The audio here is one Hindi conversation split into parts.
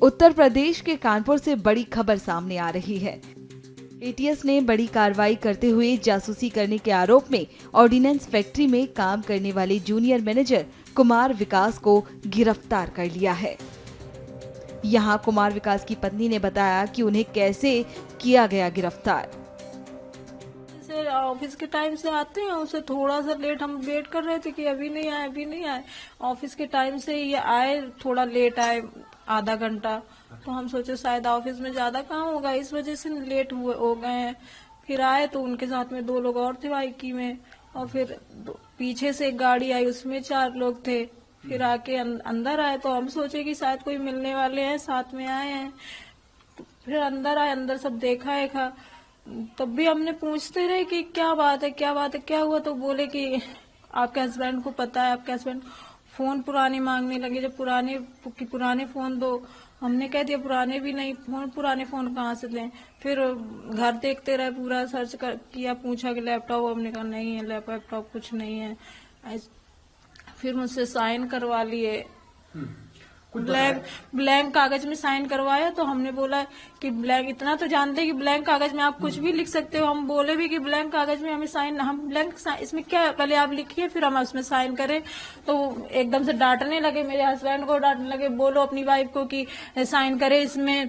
उत्तर प्रदेश के कानपुर से बड़ी खबर सामने आ रही है। एटीएस ने बड़ी कार्रवाई करते हुए जासूसी करने के आरोप में ऑर्डिनेंस फैक्ट्री में काम करने वाले जूनियर मैनेजर कुमार विकास को गिरफ्तार कर लिया है। यहां कुमार विकास की पत्नी ने बताया कि उन्हें कैसे किया गया गिरफ्तार। ऑफिस के टाइम से आते हैं, उसे थोड़ा सा लेट हम वेट कर रहे थे कि अभी नहीं आए। ऑफिस के टाइम से ये आए, थोड़ा लेट आए, आधा घंटा। तो हम सोचे शायद ऑफिस में ज्यादा काम होगा, इस वजह से लेट हो गए हैं। फिर आए तो उनके साथ में 2 लोग और थे बाइकी में, और फिर पीछे से एक गाड़ी आई, उसमें 4 लोग थे। फिर आके अंदर आए तो हम सोचे कि शायद कोई मिलने वाले हैं, साथ में आए हैं। फिर अंदर आए, अंदर सब देखा तब भी हमने पूछते रहे कि क्या बात है, क्या हुआ। तो बोले कि आपके हस्बैंड को पता है, आपके हस्बैंड फोन पुराने मांगने लगे, जब पुराने फोन दो। हमने कह दिया पुराने भी नहीं, पुराने फोन कहाँ से लें। फिर घर देखते रहे, पूरा सर्च किया, पूछा कि लैपटॉप, हमने कहा नहीं है, लैपटॉप कुछ नहीं है। फिर मुझसे साइन करवा लिए, ब्लैंक कागज में साइन करवाया। तो हमने बोला कि ब्लैंक, इतना तो जानते हैं कि ब्लैंक कागज में आप कुछ भी लिख सकते हो। हम बोले भी कि ब्लैंक कागज में हमें साइन, हम ब्लैंक इसमें क्या, पहले आप लिखिए फिर हम उसमें साइन करें। तो एकदम से डांटने लगे, मेरे हस्बैंड को डांटने लगे, बोलो अपनी वाइफ को कि साइन करे इसमें,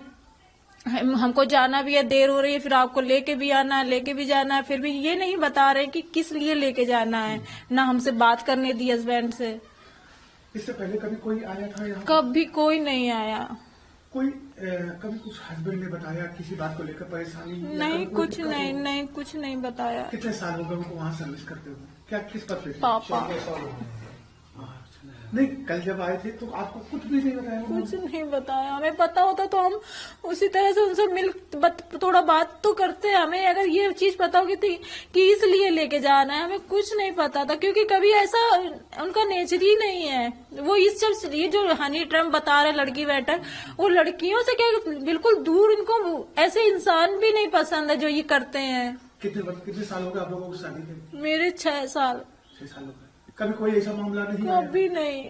हमको जाना भी है, देर हो रही है, फिर आपको लेके भी आना है, लेके भी जाना है। फिर भी ये नहीं बता रहे कि किस लिए लेके जाना है, ना हमसे बात करने दी हस्बैंड से। इससे पहले कभी कोई आया था यहाँ? कभी कोई नहीं आया। कभी कुछ हस्बैंड ने बताया किसी बात को लेकर परेशानी? नहीं, कुछ नहीं बताया। कितने साल हो गए उनको वहाँ सर्विस करते हुए? क्या किस पद पे? पापा। नहीं, कल जब आए थे तो आपको कुछ भी नहीं बताया? कुछ नहीं बताया। हमें पता होता तो हम उसी तरह से उनसे मिल थोड़ा बात तो करते। हमें अगर ये चीज पता होगी थी कि इसलिए लेके जाना है, हमें कुछ नहीं पता था, क्योंकि कभी ऐसा उनका नेचर ही नहीं है। वो ये जो हनी ट्रम्प बता रहे लड़की वेटर, वो लड़कियों से क्या बिल्कुल दूर, इनको ऐसे इंसान भी नहीं पसंद है जो ये करते हैं। कितने साल हो गए आप लोगों को शादी के? मेरे 6 साल। 6 साल हो गए। कभी कोई ऐसा मामला नहीं? कभी नहीं,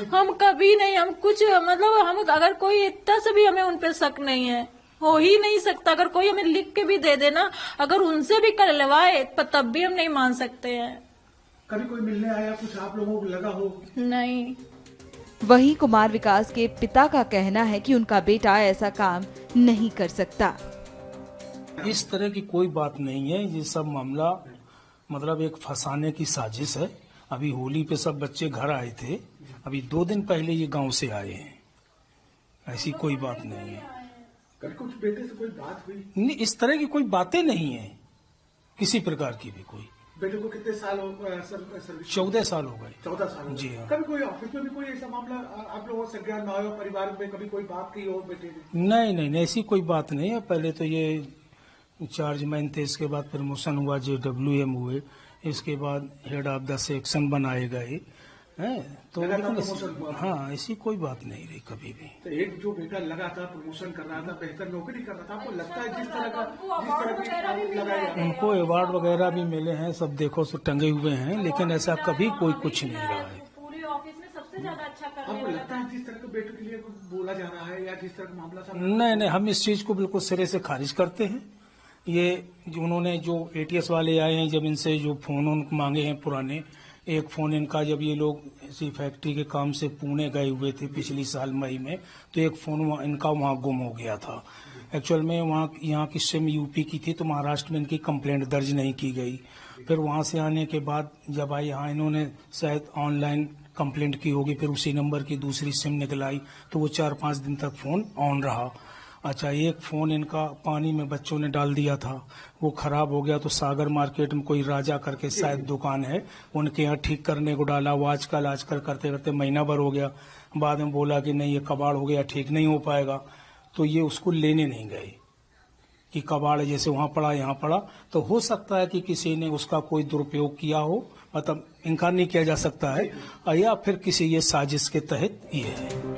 हम कभी नहीं, हम कुछ मतलब हम अगर कोई इतना से भी हमें उन पे शक नहीं है, हो ही नहीं सकता। अगर कोई हमें लिख के भी दे देना, अगर उनसे भी करवाए तब भी हम नहीं मान सकते हैं। कभी कोई मिलने आया, कुछ आप लोगों को लगा हो? नहीं। वहीं कुमार विकास के पिता का कहना है कि उनका बेटा ऐसा काम नहीं कर सकता। इस तरह की कोई बात नहीं है, ये सब मामला मतलब एक फंसाने की साजिश है। अभी होली पे सब बच्चे घर आए थे, अभी 2 दिन पहले ये गांव से आए हैं, ऐसी कोई बात नहीं है। कभी कुछ बेटे से कोई बात हुई? नहीं, इस तरह की कोई बातें नहीं है, किसी प्रकार की भी कोई। बेटे को कितने साल हो सर्विस? 14 साल हो गए। 14 साल? जी हाँ। कभी कोई ऑफिस में भी कोई ऐसा मामला आप लोगों से ज्ञान ना हो, परिवार में कभी कोई बात की हो बेटे ने? नहीं, ऐसी कोई बात नहीं है। पहले तो ये चार्ज मैन थे, इसके बाद प्रमोशन हुआ, JWM हुए, इसके बाद हेड ऑफ द सेक्शन बनाए गए हैं। तो हाँ, ऐसी कोई बात नहीं रही कभी भी। तो एक जो बेटा लगा था, प्रमोशन कर रहा था, बेहतर नौकरी कर रहा था, आपको लगता है जिस तरह का उनको अवार्ड वगैरह भी मिले हैं, सब देखो सब टंगे हुए हैं, लेकिन ऐसा कभी कोई कुछ नहीं रहा है। पूरे ऑफिस में सबसे ज्यादा अच्छा कर आपको लगता है जिस तरह के बेटे के लिए बोला जा रहा है या जिस तरह का मामला? नहीं, हम इस चीज को बिल्कुल सिरे से खारिज करते हैं। ये उन्होंने जो ATS वाले आए हैं, जब इनसे जो फोन मांगे हैं पुराने, एक फोन इनका जब ये लोग इसी फैक्ट्री के काम से पुणे गए हुए थे पिछली साल मई में, तो एक फोन इनका वहाँ गुम हो गया था। एक्चुअल में यहाँ की सिम UP की थी, तो महाराष्ट्र में इनकी कंप्लेंट दर्ज नहीं की गई। फिर वहाँ से आने के बाद जब आए यहाँ, इन्होंने शायद ऑनलाइन कंप्लेंट की होगी, फिर उसी नंबर की दूसरी सिम निकल आई, तो वो 4-5 दिन तक फोन ऑन रहा। अच्छा, एक फोन इनका पानी में बच्चों ने डाल दिया था, वो खराब हो गया, तो सागर मार्केट में कोई राजा करके शायद दुकान है, उनके यहाँ ठीक करने को डाला। वो आजकल करते करते महीना भर हो गया, बाद में बोला कि नहीं ये कबाड़ हो गया, ठीक नहीं हो पाएगा। तो ये उसको लेने नहीं गए कि कबाड़ जैसे वहाँ पड़ा यहाँ पड़ा। तो हो सकता है कि किसी ने उसका कोई दुरुपयोग किया हो, मतलब इनकार नहीं किया जा सकता है, या फिर किसी ये साजिश के तहत ये है।